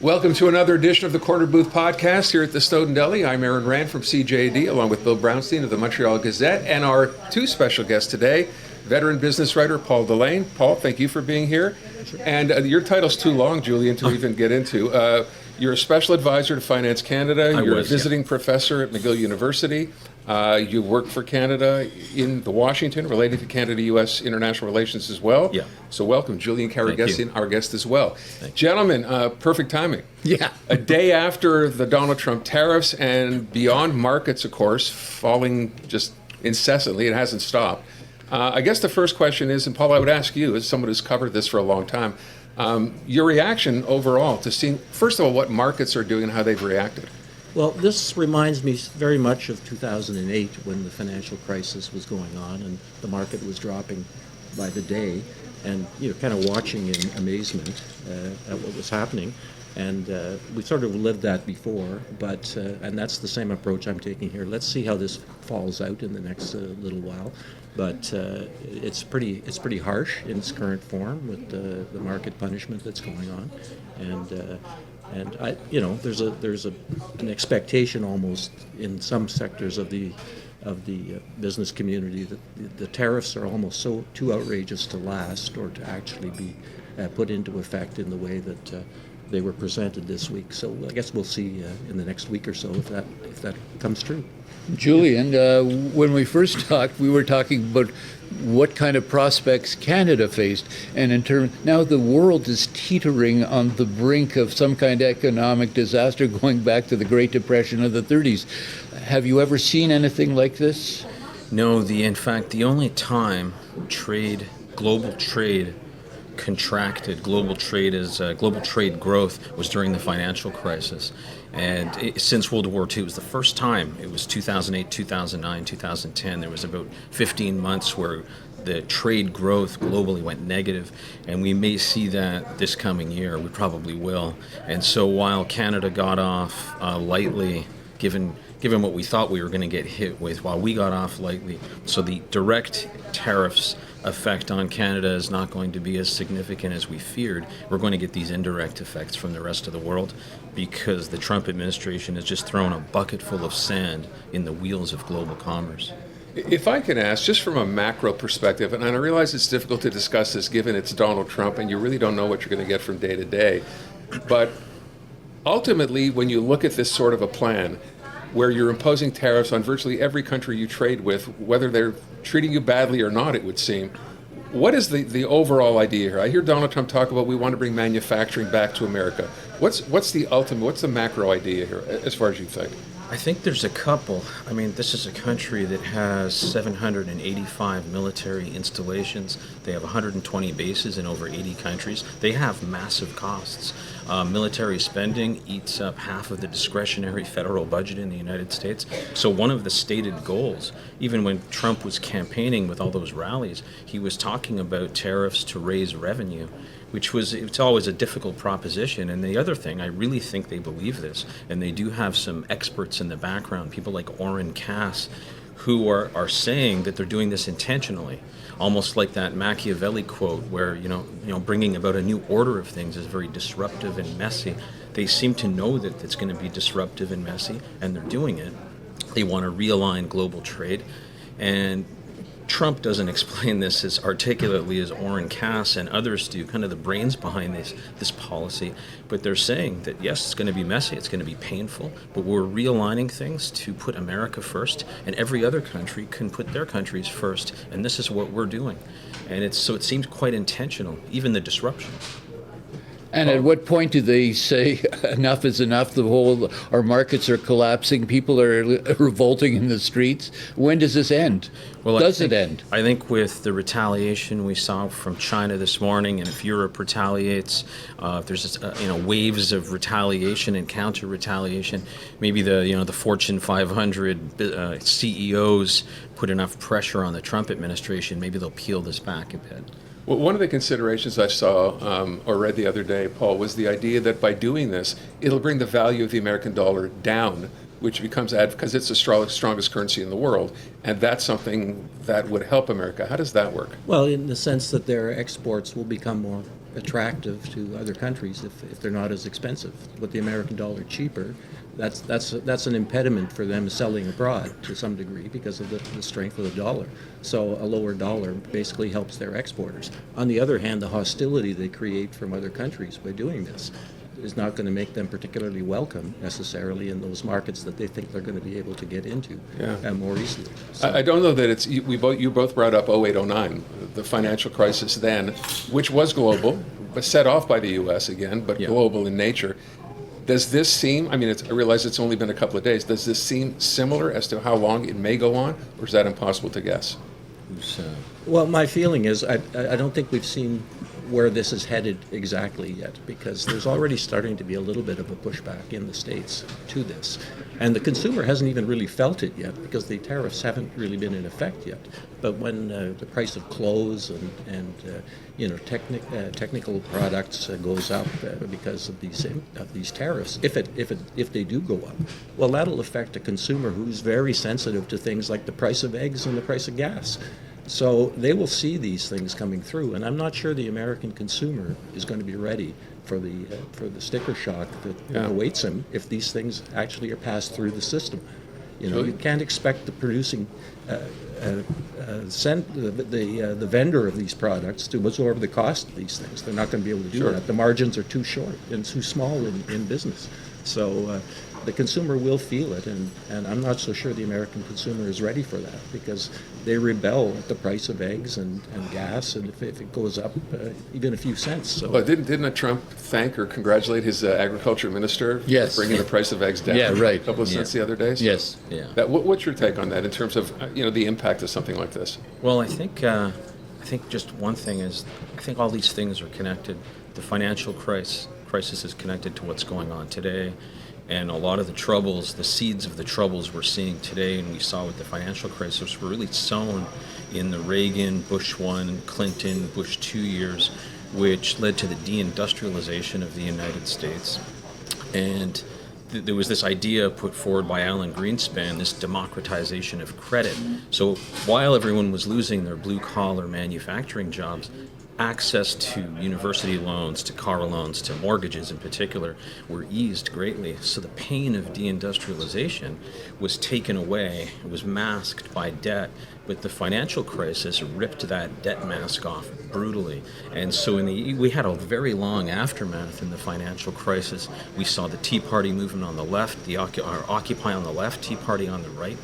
Welcome to another edition of the Corner Booth Podcast here at the Snowdon Deli. I'm Aaron Rand from CJD, along with Bill Brownstein of the Montreal Gazette, and our two special guests today, veteran business writer Paul Delean. Paul, thank you for being here. And your title's too long, Julian, to even get into. You're a special advisor to Finance Canada. You're a visiting professor at McGill University. You work for Canada in the Washington, related to Canada-U.S. international relations as well. Yeah. So welcome, Julian Karaguesian, our guest as well. Gentlemen, perfect timing. Yeah. A day after the Donald Trump tariffs and beyond markets, of course, falling just incessantly. It hasn't stopped. I guess the first question is, and Paul, I would ask you, as someone who's covered this for a long time, your reaction overall to seeing, first of all, what markets are doing and how they've reacted. Well, this reminds me very much of 2008 when the financial crisis was going on and the market was dropping by the day, and kind of watching in amazement at what was happening. And we sort of lived that before, but and that's the same approach I'm taking here. Let's see how this falls out in the next little while. But it's pretty harsh in its current form with the market punishment that's going on, and I, there's an expectation almost in some sectors of the business community that the tariffs are almost too outrageous to last or to actually be put into effect in the way that they were presented this week. So I guess we'll see in the next week or so if that comes true. Julian, when we first talked, we were talking about what kind of prospects Canada faced, and now the world is teetering on the brink of some kind of economic disaster going back to the Great Depression of the 30s. Have you ever seen anything like this? No, in fact, the only time global trade contracted, global trade growth was during the financial crisis. And since World War II, it was the first time. It was 2008, 2009, 2010. There was about 15 months where the trade growth globally went negative, and we may see that this coming year. We probably will. And so while Canada got off lightly, given what we thought we were going to get hit with, while we got off lightly, so the direct tariffs effect on Canada is not going to be as significant as we feared. We're going to get these indirect effects from the rest of the world because the Trump administration has just thrown a bucket full of sand in the wheels of global commerce. If I can ask, just from a macro perspective, and I realize it's difficult to discuss this given it's Donald Trump and you really don't know what you're going to get from day to day, but ultimately when you look at this sort of a plan where you're imposing tariffs on virtually every country you trade with, whether they're treating you badly or not, it would seem. What is the overall idea here? I hear Donald Trump talk about we want to bring manufacturing back to America. What's the macro idea here, as far as you think? I think there's a couple. I mean, this is a country that has 785 military installations. They have 120 bases in over 80 countries. They have massive costs. Military spending eats up half of the discretionary federal budget in the United States. So one of the stated goals, even when Trump was campaigning with all those rallies, he was talking about tariffs to raise revenue, it's always a difficult proposition. And the other thing, I really think they believe this, and they do have some experts in the background, people like Oren Cass, who are saying that they're doing this intentionally, almost like that Machiavelli quote where, bringing about a new order of things is very disruptive and messy. They seem to know that it's going to be disruptive and messy, and they're doing it. They want to realign global trade, and Trump doesn't explain this as articulately as Oren Cass and others do, kind of the brains behind this policy. But they're saying that, yes, it's going to be messy, it's going to be painful, but we're realigning things to put America first, and every other country can put their countries first, and this is what we're doing. And it seems quite intentional, even the disruption. And at what point do they say enough is enough? Our markets are collapsing. People are revolting in the streets. When does this end? Well, does it end? I think with the retaliation we saw from China this morning, and if Europe retaliates, if there's waves of retaliation and counter retaliation, maybe the Fortune 500 CEOs put enough pressure on the Trump administration. Maybe they'll peel this back a bit. Well, one of the considerations I saw or read the other day, Paul, was the idea that by doing this, it'll bring the value of the American dollar down, which becomes because it's the strongest currency in the world, and that's something that would help America. How does that work? Well, in the sense that their exports will become more attractive to other countries if they're not as expensive. With the American dollar cheaper, that's an impediment for them selling abroad to some degree because of the strength of the dollar. So a lower dollar basically helps their exporters. On the other hand, the hostility they create from other countries by doing this is not going to make them particularly welcome necessarily in those markets that they think they're going to be able to get into more easily. So, I don't know that it's you both brought up 0809, the financial crisis then, which was global, but set off by the U.S. again, but global in nature. Does this seem, I mean, I realize it's only been a couple of days, does this seem similar as to how long it may go on, or is that impossible to guess? well, my feeling is I don't think we've seen where this is headed exactly yet, because there's already starting to be a little bit of a pushback in the States to this. And the consumer hasn't even really felt it yet because the tariffs haven't really been in effect yet. But when the price of clothes and technical products goes up because of these tariffs, if they do go up, well, that'll affect a consumer who's very sensitive to things like the price of eggs and the price of gas. So they will see these things coming through, and I'm not sure the American consumer is going to be ready for the sticker shock that awaits him if these things actually are passed through the system. You can't expect the producing the vendor of these products to absorb the cost of these things. They're not going to be able to do that. The margins are too short and too small in business. So the consumer will feel it, and I'm not so sure the American consumer is ready for that because they rebel at the price of eggs and gas, and if it goes up even a few cents. So, Well, didn't Trump thank or congratulate his agriculture minister Yes. for bringing the price of eggs down right. a couple of cents the other day? Yes. What's your take on that in terms of the impact of something like this? Well, I think just one thing is, I think all these things are connected. The financial crisis is connected to what's going on today, and a lot of the troubles, the seeds of the troubles we're seeing today, and we saw with the financial crisis, were really sown in the Reagan, Bush 1, Clinton, Bush 2 years, which led to the deindustrialization of the United States. And there was this idea put forward by Alan Greenspan, this democratization of credit. So while everyone was losing their blue-collar manufacturing jobs, access to university loans, to car loans, to mortgages in particular, were eased greatly. So the pain of deindustrialization was taken away. It was masked by debt, but the financial crisis ripped that debt mask off brutally. And so we had a very long aftermath in the financial crisis. We saw the Tea Party movement on the left, the Occupy on the left, Tea Party on the right.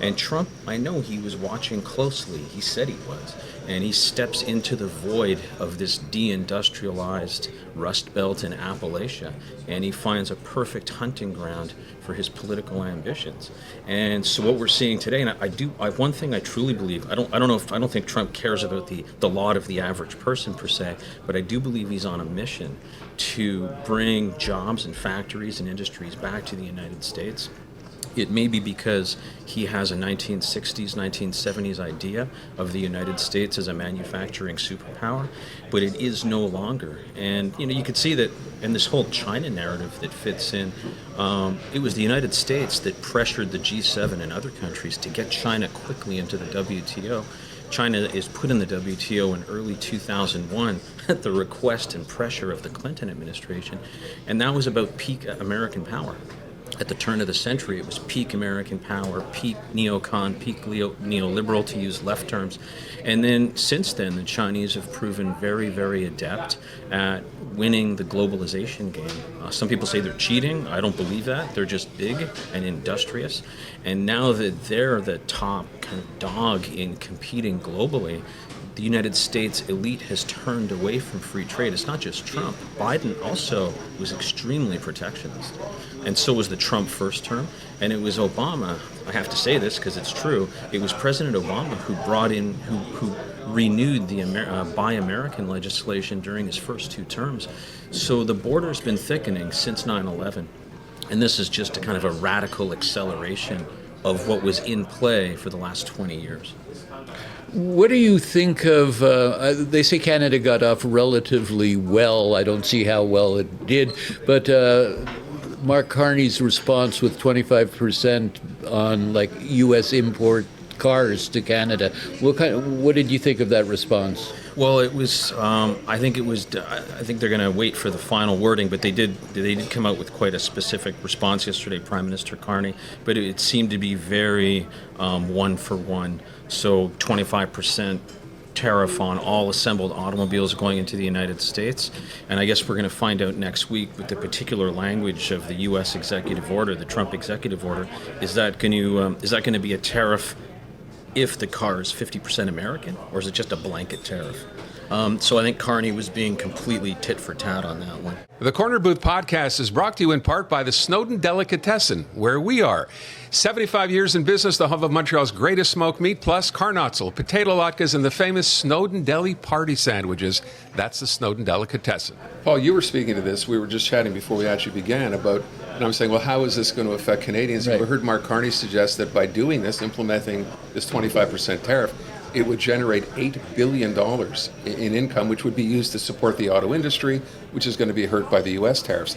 And Trump, I know he was watching closely. He said he was. And he steps into the void of this deindustrialized Rust Belt in Appalachia, and he finds a perfect hunting ground for his political ambitions. And so what we're seeing today, and one thing I truly believe, I don't think Trump cares about the lot of the average person per se, but I do believe he's on a mission to bring jobs and factories and industries back to the United States. It may be because he has a 1960s, 1970s idea of the United States as a manufacturing superpower, but it is no longer. And you could see that in this whole China narrative that fits in. It was the United States that pressured the G7 and other countries to get China quickly into the WTO. China is put in the WTO in early 2001 at the request and pressure of the Clinton administration, and that was about peak American power. At the turn of the century, it was peak American power, peak neocon, peak neoliberal, to use left terms. And then since then, the Chinese have proven very, very adept at winning the globalization game. Some people say they're cheating. I don't believe that. They're just big and industrious. And now that they're the top kind of dog in competing globally, the United States elite has turned away from free trade. It's not just Trump. Biden also was extremely protectionist. And so was the Trump first term. And it was Obama, I have to say this because it's true, it was President Obama who brought in, who renewed the Buy American legislation during his first two terms. So the border's been thickening since 9/11. And this is just a kind of a radical acceleration of what was in play for the last 20 years. What do you think of, they say Canada got off relatively well. I don't see how well it did, but Mark Carney's response with 25% on like U.S. import cars to Canada. What did you think of that response? Well, it was. I think they're going to wait for the final wording, but they did come out with quite a specific response yesterday, Prime Minister Carney. But it seemed to be very one for one. So 25% tariff on all assembled automobiles going into the United States, and I guess we're going to find out next week with the particular language of the U.S. executive order, the Trump executive order. Is that going to be a tariff if the car is 50% American, or is it just a blanket tariff? So I think Carney was being completely tit for tat on that one. The Corner Booth podcast is brought to you in part by the Snowdon Delicatessen, where we are. 75 years in business, the hub of Montreal's greatest smoked meat, plus carnotzel, potato latkes, and the famous Snowdon Deli party sandwiches. That's the Snowdon Delicatessen. Paul, you were speaking to this. We were just chatting before we actually began about, and I was saying, well, how is this going to affect Canadians? Right. We heard Mark Carney suggest that by doing this, implementing this 25% tariff, it would generate $8 billion in income, which would be used to support the auto industry, which is going to be hurt by the U.S. tariffs.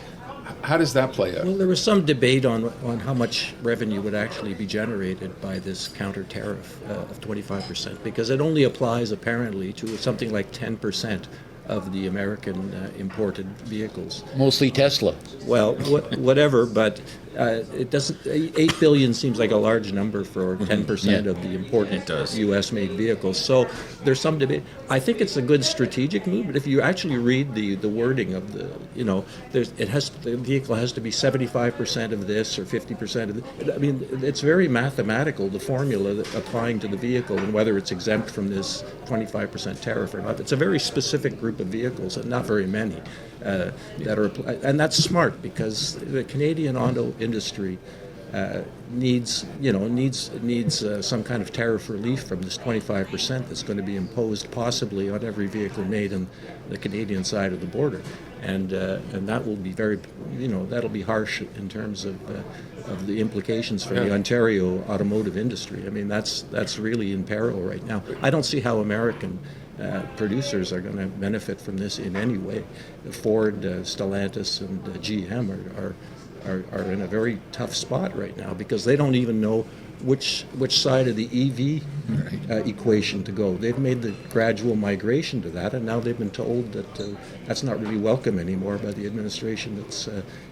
How does that play out? Well, there was some debate on how much revenue would actually be generated by this counter tariff of 25%, because it only applies apparently to something like 10% of the American imported vehicles. Mostly Tesla. Well, whatever, but it doesn't. 8 billion seems like a large number for 10% of the imported U.S.-made vehicles. So there's some debate. I think it's a good strategic move, but if you actually read the wording of the, the vehicle has to be 75% of this or 50% of this. I mean, it's very mathematical, the formula that applying to the vehicle and whether it's exempt from this 25% tariff or not. It's a very specific group of vehicles, and not very many. That are, and that's smart because the Canadian auto industry needs some kind of tariff relief from this 25% that's going to be imposed possibly on every vehicle made on the Canadian side of the border, and that will be that'll be harsh in terms of the implications for the Ontario automotive industry. I mean, that's really in peril right now. I don't see how American producers are going to benefit from this in any way. Ford, Stellantis, and GM are in a very tough spot right now because they don't even know which side of the EV equation to go. They've made the gradual migration to that, and now they've been told that that's not really welcome anymore by the administration that's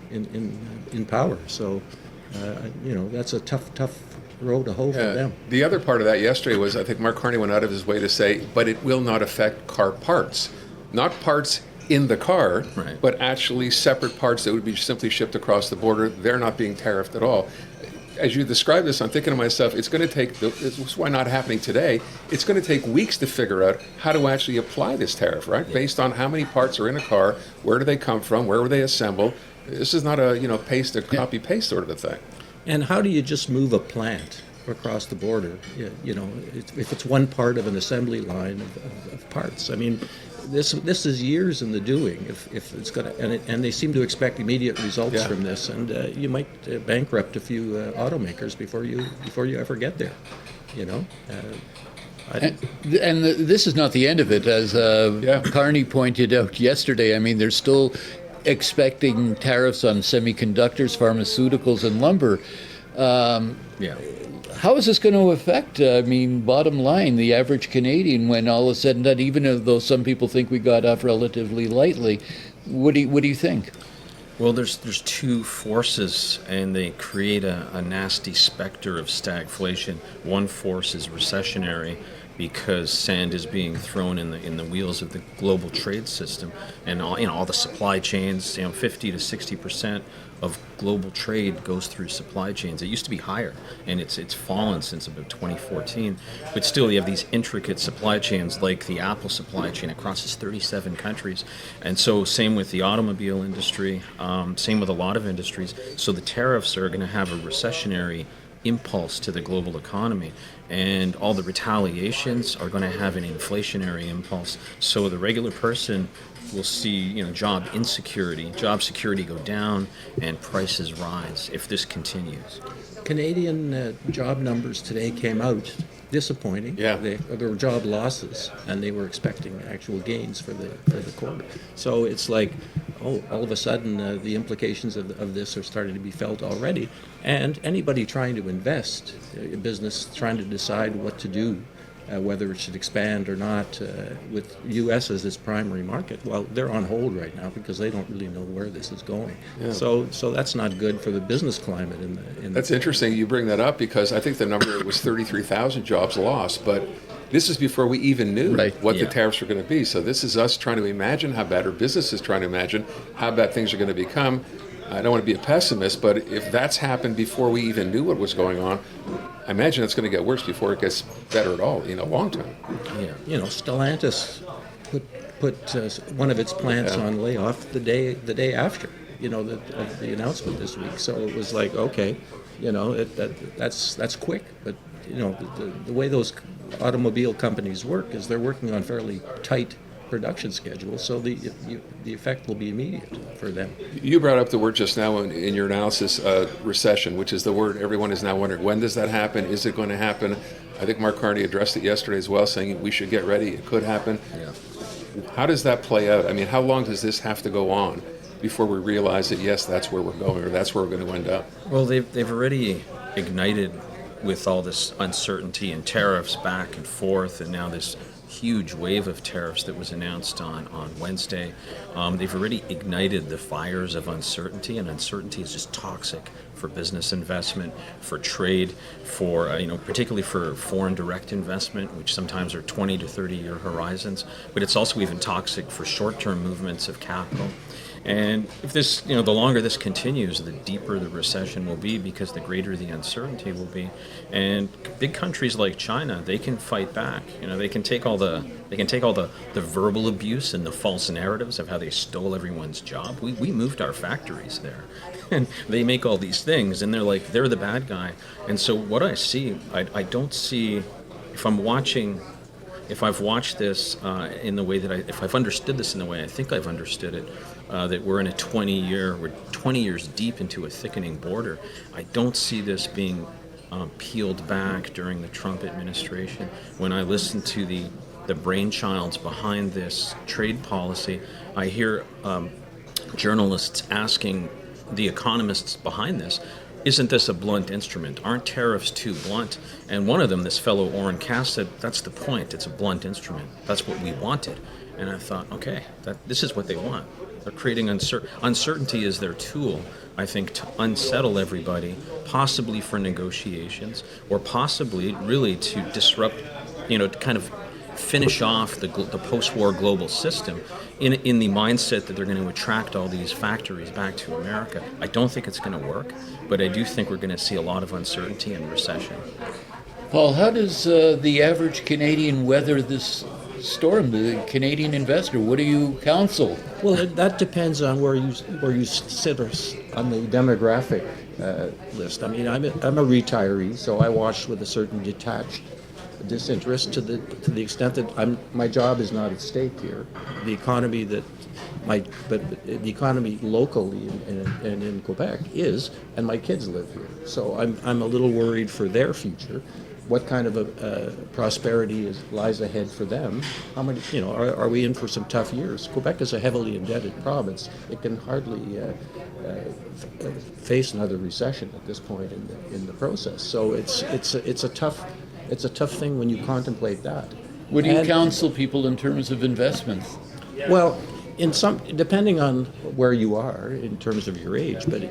in power. So, that's a tough row to hoe for them. The other part of that yesterday was, I think Mark Carney went out of his way to say, but it will not affect car parts. Not parts in the car, but actually separate parts that would be simply shipped across the border. They're not being tariffed at all. As you describe this, I'm thinking to myself, it's going to take, this is why not happening today, it's going to take weeks to figure out how to actually apply this tariff, right? Based on how many parts are in a car, where do they come from, where were they assembled. This is not a, paste or copy-paste sort of a thing. And how do you just move a plant across the border? If it's one part of an assembly line of parts. I mean, this is years in the doing. If it's going to, and they seem to expect immediate results from this, and you might bankrupt a few automakers before you ever get there. And this is not the end of it, as Carney pointed out yesterday. I mean, they're still expecting tariffs on semiconductors, pharmaceuticals, and lumber. How is this going to affect, bottom line, the average Canadian when all is said and done, even though some people think we got off relatively lightly? What do you think? Well, there's two forces, and they create a nasty specter of stagflation. One force is recessionary, because sand is being thrown in the wheels of the global trade system, and all the supply chains. 50 to 60% of global trade goes through supply chains. It used to be higher, and it's fallen since about 2014. But still, you have these intricate supply chains, like the Apple supply chain. It crosses 37 countries, and so same with the automobile industry. Same with a lot of industries. So the tariffs are going to have a recessionary impulse to the global economy, and all the retaliations are going to have an inflationary impulse. So the regular person will see, job security go down, and prices rise if this continues. Canadian job numbers today came out disappointing. There were job losses, and they were expecting actual gains for the quarter. So it's like, all of a sudden the implications of this are starting to be felt already. And anybody trying to invest, a business trying to decide what to do, whether it should expand or not, with U.S. as its primary market, well, they're on hold right now because they don't really know where this is going. Yeah. So that's not good for the business climate in That's interesting you bring that up, because I think the number was 33,000 jobs lost, but this is before we even knew what the tariffs were going to be. So this is us trying to imagine how bad, or businesses trying to imagine how bad things are going to become. I don't want to be a pessimist, but if that's happened before we even knew what was going on, I imagine it's going to get worse before it gets better at all, long term. Yeah, Stellantis put one of its plants on layoff the day after, of the announcement this week. So it was like, okay, that's quick, but the way those automobile companies work is they're working on fairly tight production schedules, so the effect will be immediate for them. You brought up the word just now in your analysis, recession, which is the word everyone is now wondering, when does that happen? Is it going to happen? I think Mark Carney addressed it yesterday as well, saying we should get ready. It could happen. Yeah. How does that play out? I mean, how long does this have to go on before we realize that, yes, that's where we're going, or that's where we're going to end up? Well, they've already ignited with all this uncertainty and tariffs back and forth, and now this huge wave of tariffs that was announced on Wednesday. They've already ignited the fires of uncertainty, and uncertainty is just toxic for business investment, for trade, for particularly for foreign direct investment, which sometimes are 20 to 30-year horizons. But it's also even toxic for short-term movements of capital. And if this, the longer this continues, the deeper the recession will be, because the greater the uncertainty will be. And big countries like China, they can fight back. They can take all the verbal abuse and the false narratives of how they stole everyone's job. We moved our factories there, and they make all these things, and they're the bad guy. And so what I see, I don't see, if I've watched this in the way if I've understood this in the way I think I've understood it, that we're 20 years deep into a thickening border. I don't see this being peeled back during the Trump administration. When I listen to the brainchilds behind this trade policy, I hear journalists asking the economists behind this, isn't this a blunt instrument? Aren't tariffs too blunt? And one of them, this fellow Orrin Cass, said, that's the point. It's a blunt instrument. That's what we wanted. And I thought, okay, this is what they want. They're creating uncertainty is their tool, I think, to unsettle everybody, possibly for negotiations, or possibly really to disrupt, to kind of finish off the post-war global system in the mindset that they're going to attract all these factories back to America. I don't think it's going to work, but I do think we're going to see a lot of uncertainty and recession. Paul, how does the average Canadian weather this storm, the Canadian investor? What do you counsel? Well, that depends on where you sit on the demographic list. I mean, I'm a retiree, so I watch with a certain detached disinterest to the extent that my job is not at stake here. The economy the economy locally and in Quebec is, and my kids live here. So I'm a little worried for their future. What kind of a prosperity lies ahead for them? How many, are we in for some tough years? Quebec is a heavily indebted province. It can hardly face another recession at this point in the process. So it's a tough thing when you contemplate that. What do you counsel people in terms of investments? Well, depending on where you are in terms of your age, but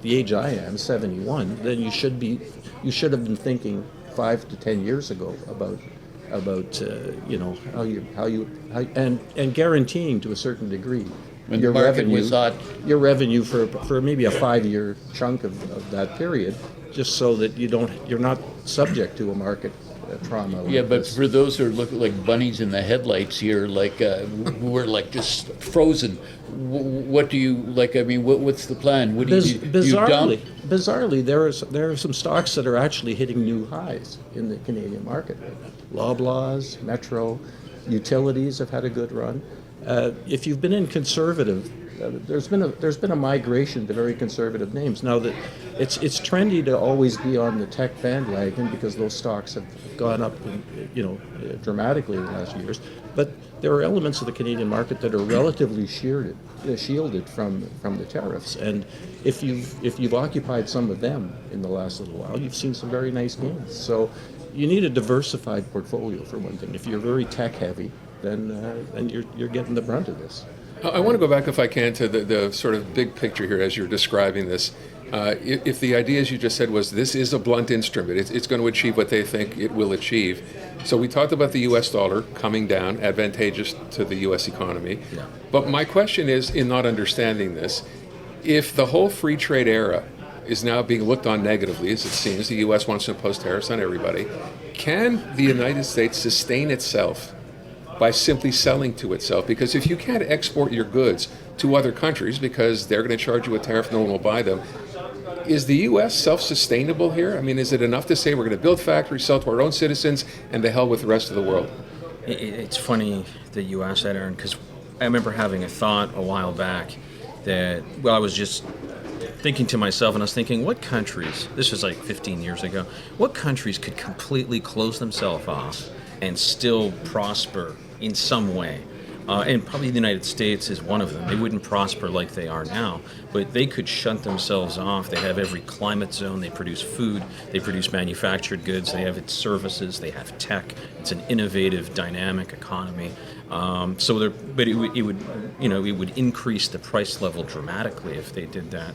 the age I am, 71, then you should have been thinking 5 to 10 years ago about how you and guaranteeing to a certain degree when your revenue was hot, your revenue for maybe a 5-year chunk of that period, just so that you're not subject to a market trauma. Yeah, but for those who look like bunnies in the headlights here, we're like just frozen. What do you like? I mean, what's the plan? What do you dump? Bizarrely, there are some stocks that are actually hitting new highs in the Canadian market. Loblaws, Metro, utilities have had a good run. If you've been in conservative there's been a migration to very conservative names. Now that it's trendy to always be on the tech bandwagon because those stocks have gone up, dramatically in the last years. But there are elements of the Canadian market that are relatively shielded from the tariffs, and if you've occupied some of them in the last little while, you've seen some very nice gains. So you need a diversified portfolio for one thing. If you're very tech heavy, then you're getting the brunt of this. I want to go back, if I can, to the sort of big picture here as you're describing this. If the idea, as you just said, was this is a blunt instrument, it's going to achieve what they think it will achieve. So we talked about the U.S. dollar coming down, advantageous to the U.S. economy. Yeah. But my question is, in not understanding this, if the whole free trade era is now being looked on negatively, as it seems, the U.S. wants to impose tariffs on everybody, can the United States sustain itself by simply selling to itself? Because if you can't export your goods to other countries because they're going to charge you a tariff, no one will buy them, is the U.S. self-sustainable here? I mean, is it enough to say we're going to build factories, sell to our own citizens, and the hell with the rest of the world? It's funny that you asked that, Aaron, because I remember having a thought a while back that, I was just thinking to myself, and I was thinking, what countries, this was like 15 years ago, what countries could completely close themselves off and still prosper in some way? And probably the United States is one of them. They wouldn't prosper like they are now, but they could shut themselves off. They have every climate zone. They produce food. They produce manufactured goods. They have its services. They have tech. It's an innovative, dynamic economy. But it would increase the price level dramatically if they did that.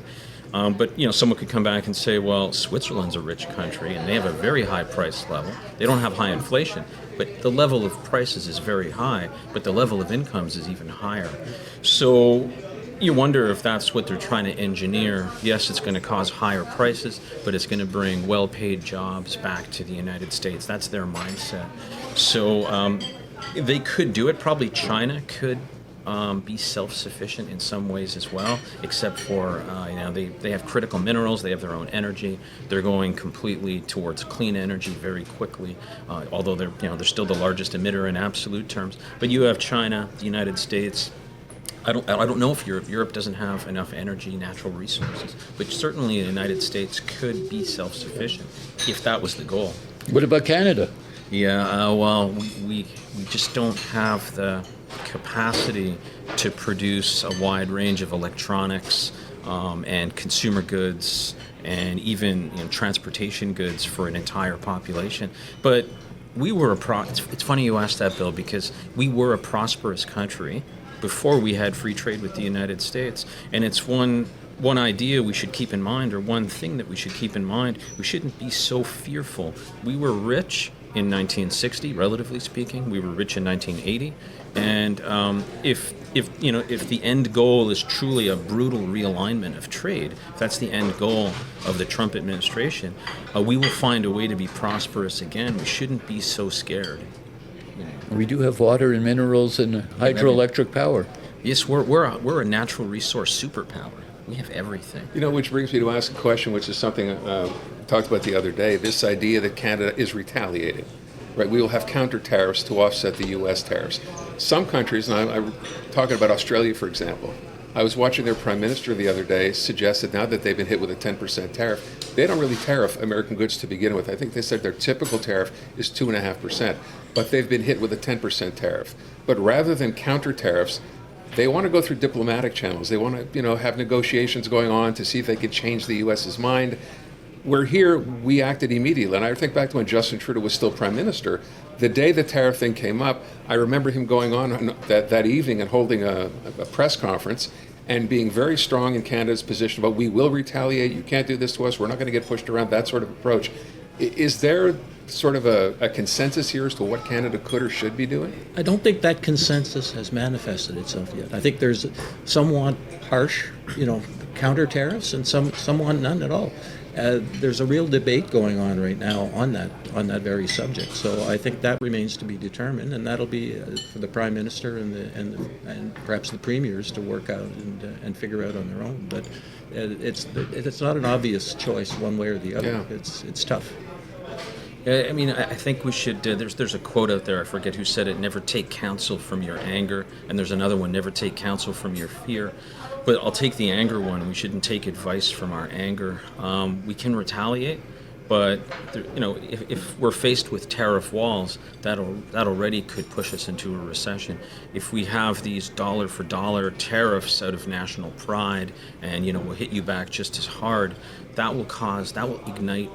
But someone could come back and say, well, Switzerland's a rich country and they have a very high price level. They don't have high inflation, but the level of prices is very high, but the level of incomes is even higher. So you wonder if that's what they're trying to engineer. Yes, it's going to cause higher prices, but it's going to bring well-paid jobs back to the United States. That's their mindset. So they could do it. Probably China could be self-sufficient in some ways as well, except for they have critical minerals, they have their own energy, they're going completely towards clean energy very quickly, although they're still the largest emitter in absolute terms. But you have China, the United States. I don't know if Europe doesn't have enough energy, natural resources, but certainly the United States could be self-sufficient if that was the goal. What about Canada? Yeah, we just don't have the capacity to produce a wide range of electronics and consumer goods and even transportation goods for an entire population. But we were it's funny you asked that, Bill, because we were a prosperous country before we had free trade with the United States, and it's one idea we should keep in mind, or one thing that we should keep in mind. We shouldn't be so fearful. We were rich in 1960, relatively speaking. We were rich in 1980, and if the end goal is truly a brutal realignment of trade, if that's the end goal of the Trump administration, we will find a way to be prosperous again. We shouldn't be so scared. We do have water and minerals and hydroelectric power. Yes, we're a natural resource superpower. We have everything. Which brings me to ask a question, which is something I talked about the other day, this idea that Canada is retaliating. Right, we will have counter tariffs to offset the U.S. tariffs. Some countries, and I'm talking about Australia, for example, I was watching their prime minister the other day suggest that now that they've been hit with a 10% tariff, they don't really tariff American goods to begin with. I think they said their typical tariff is 2.5%, but they've been hit with a 10% tariff. But rather than counter tariffs, they want to go through diplomatic channels. They want to, have negotiations going on to see if they can change the U.S.'s mind. We're here, we acted immediately. And I think back to when Justin Trudeau was still prime minister. The day the tariff thing came up, I remember him going on that evening and holding a press conference and being very strong in Canada's position about we will retaliate, you can't do this to us, we're not going to get pushed around, that sort of approach. Is there sort of a consensus here as to what Canada could or should be doing? I don't think that consensus has manifested itself yet. I think there's somewhat harsh, counter tariffs and somewhat none at all. There's a real debate going on right now on that very subject. So I think that remains to be determined, and that'll be for the Prime Minister and perhaps the premiers to work out and figure out on their own. But it's not an obvious choice one way or the other. Yeah. It's tough. I mean, I think we should. There's a quote out there. I forget who said it. Never take counsel from your anger. And there's another one. Never take counsel from your fear. But I'll take the anger one. We shouldn't take advice from our anger. We can retaliate, but if we're faced with tariff walls, that already could push us into a recession. If we have these dollar for dollar tariffs out of national pride, and we'll hit you back just as hard, that will ignite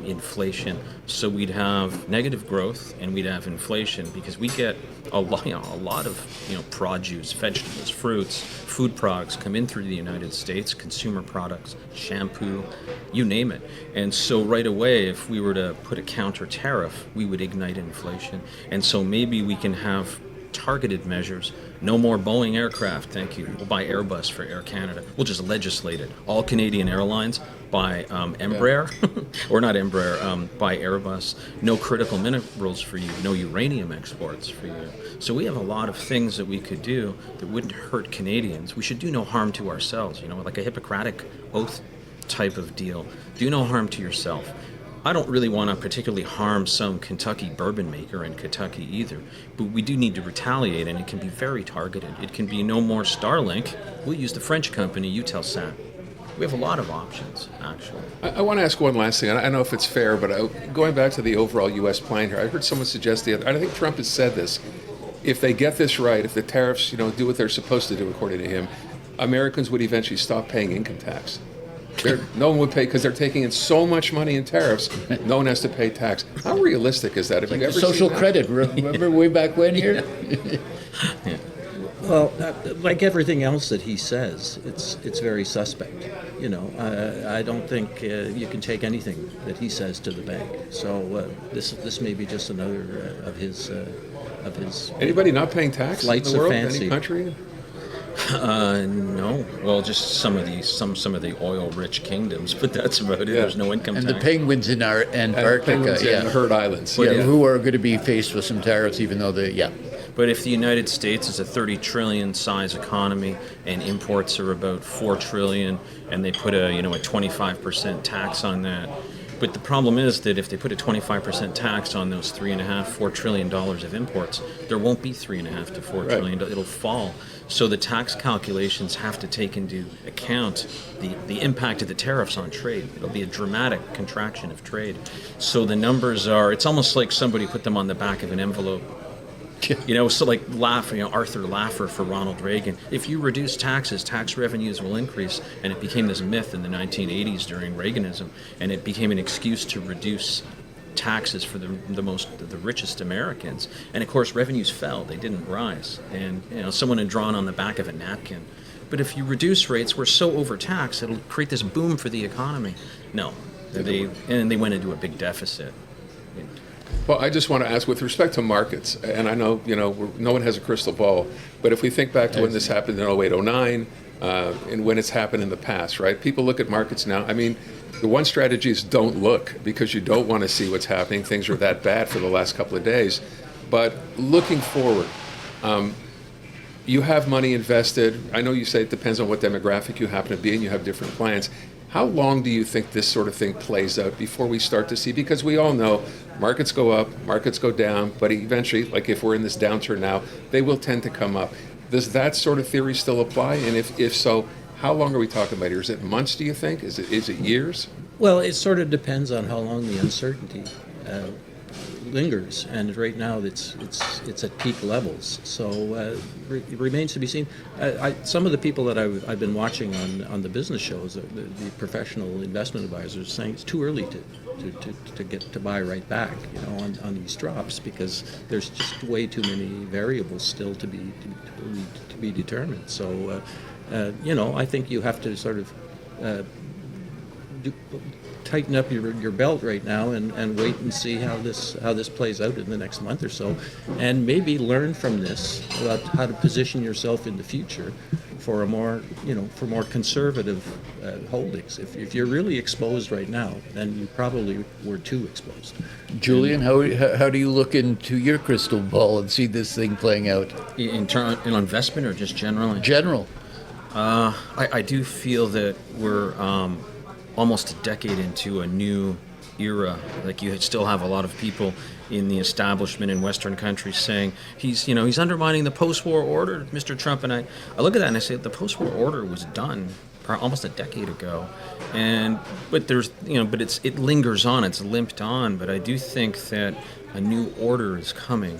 inflation. So we'd have negative growth and we'd have inflation because we get a lot of produce, vegetables, fruits, food products come in through the United States, consumer products, shampoo, you name it. And so right away, if we were to put a counter tariff, we would ignite inflation. And so maybe we can have targeted measures. No more Boeing aircraft, thank you. We'll buy Airbus for Air Canada. We'll just legislate it. All Canadian airlines buy Embraer, or not Embraer, buy Airbus. No critical minerals for you. No uranium exports for you. So we have a lot of things that we could do that wouldn't hurt Canadians. We should do no harm to ourselves, like a Hippocratic oath type of deal. Do no harm to yourself. I don't really want to particularly harm some Kentucky bourbon maker in Kentucky either, but we do need to retaliate, and it can be very targeted. It can be no more Starlink. We'll use the French company, Eutelsat. We have a lot of options, actually. I want to ask one last thing. I don't know if it's fair, but going back to the overall U.S. plan here, I heard someone suggest I think Trump has said this, if they get this right, if the tariffs do what they're supposed to do according to him, Americans would eventually stop paying income tax. No one would pay because they're taking in so much money in tariffs. No one has to pay tax. How realistic is that? Have you ever social seen that? credit? Remember way back when here? Yeah. Well, like everything else that he says, it's very suspect. I don't think you can take anything that he says to the bank. So this may be just another of his. Anybody not paying tax in Flights the of world? fancy. Any country? No. Well, just some of the oil-rich kingdoms, but that's about it. Yeah. There's no income And tax. the penguins in our Antarctica, Penguins yeah. and Herd Islands. Yeah, who are going to be faced with some tariffs, even though But if the United States is a 30 trillion size economy and imports are about 4 trillion, and they put a 25% tax on that. But the problem is that if they put a 25% tax on those $4 trillion of imports, there won't be $3.5 to $4 trillion. It'll fall. So the tax calculations have to take into account the impact of the tariffs on trade. It'll be a dramatic contraction of trade. So the numbers it's almost like somebody put them on the back of an envelope. So like Arthur Laffer for Ronald Reagan. If you reduce taxes, tax revenues will increase, and it became this myth in the 1980s during Reaganism, and it became an excuse to reduce taxes for the richest Americans. And of course, revenues fell; they didn't rise. And someone had drawn on the back of a napkin. But if you reduce rates, we're so overtaxed, it'll create this boom for the economy. No, they went into a big deficit. Well, I just want to ask, with respect to markets, and I know, no one has a crystal ball, but if we think back to when this happened in 08, 09, and when it's happened in the past, right? People look at markets now. I mean, the one strategy is don't look, because you don't want to see what's happening. Things are that bad for the last couple of days. But looking forward, you have money invested. I know you say it depends on what demographic you happen to be, and you have different plans. How long do you think this sort of thing plays out before we start to see? Because we all know markets go up, markets go down, but eventually, like if we're in this downturn now, they will tend to come up. Does that sort of theory still apply? And if so, how long are we talking about here? Is it months, do you think? Is it years? Well, it sort of depends on how long the uncertainty lingers, and right now it's at peak levels. So it remains to be seen. Some of the people that I've been watching on the business shows, the professional investment advisors, saying it's too early to get to buy right back, on these drops, because there's just way too many variables still to be determined. So I think you have to sort of tighten up your belt right now and wait and see how this plays out in the next month or so, and maybe learn from this about how to position yourself in the future for more conservative holdings. If you're really exposed right now, then you probably were too exposed. Julian, how do you look into your crystal ball and see this thing playing out? In investment or just generally? General. I do feel that we're almost a decade into a new era. Like you still have a lot of people in the establishment in Western countries saying he's undermining the post-war order, Mr. Trump. And I look at that and I say the post-war order was done almost a decade ago, but it lingers on, it's limped on. But I do think that a new order is coming,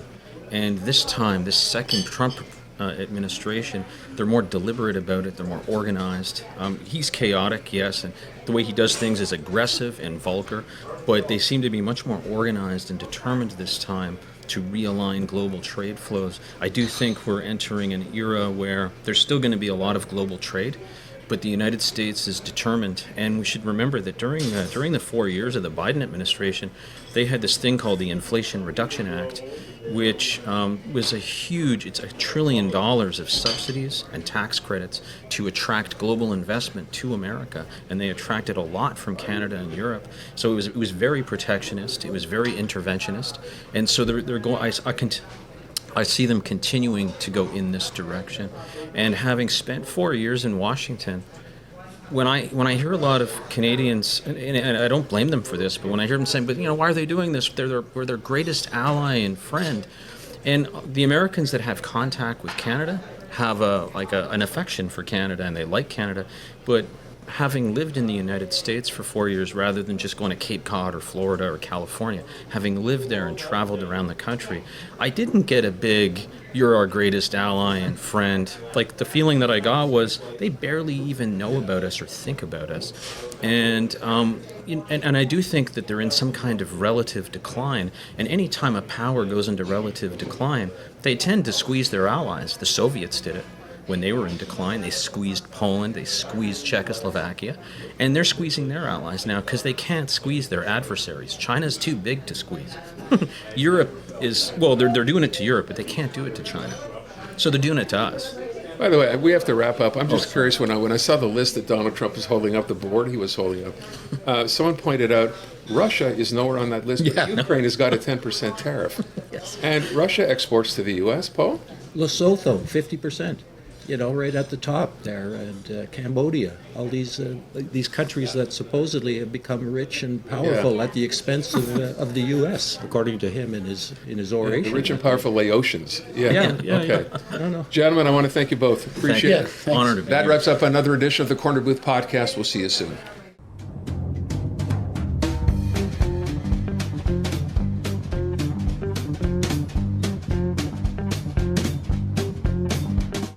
and this time, this second Trump administration, they're more deliberate about it. They're more organized. He's chaotic, yes, and the way he does things is aggressive and vulgar, but they seem to be much more organized and determined this time to realign global trade flows. I do think we're entering an era where there's still going to be a lot of global trade, but the United States is determined, and we should remember that during the 4 years of the Biden administration, they had this thing called the Inflation Reduction Act, which was it's $1 trillion of subsidies and tax credits to attract global investment to America, and they attracted a lot from Canada and Europe. So it was very protectionist, it was very interventionist, and so they're going. I see them continuing to go in this direction. And having spent 4 years in Washington, when I hear a lot of Canadians, and I don't blame them for this, but when I hear them saying, but why are they doing this? We're their greatest ally and friend. And the Americans that have contact with Canada have an affection for Canada, and they like Canada. But having lived in the United States for 4 years, rather than just going to Cape Cod or Florida or California, having lived there and traveled around the country, I didn't get a big, you're our greatest ally and friend. Like, the feeling that I got was they barely even know about us or think about us. And I do think that they're in some kind of relative decline. And any time a power goes into relative decline, they tend to squeeze their allies. The Soviets did it. When they were in decline, they squeezed Poland, they squeezed Czechoslovakia, and they're squeezing their allies now because they can't squeeze their adversaries. China's too big to squeeze. Europe is, they're doing it to Europe, but they can't do it to China. So they're doing it to us. By the way, we have to wrap up. I'm just curious, when I saw the list that Donald Trump was holding up, the board he was holding up, someone pointed out Russia is nowhere on that list, but Ukraine has got a 10% tariff. Yes. And Russia exports to the U.S., Paul? Lesotho, 50%. Right at the top there, and Cambodia, all these countries that supposedly have become rich and powerful at the expense of the U.S., according to him in his oration. The rich and powerful Laotians. Yeah. Okay. I don't know. Gentlemen, I want to thank you both. Appreciate it. Honored to be That here. wraps up another edition of the Corner Booth Podcast. We'll see you soon.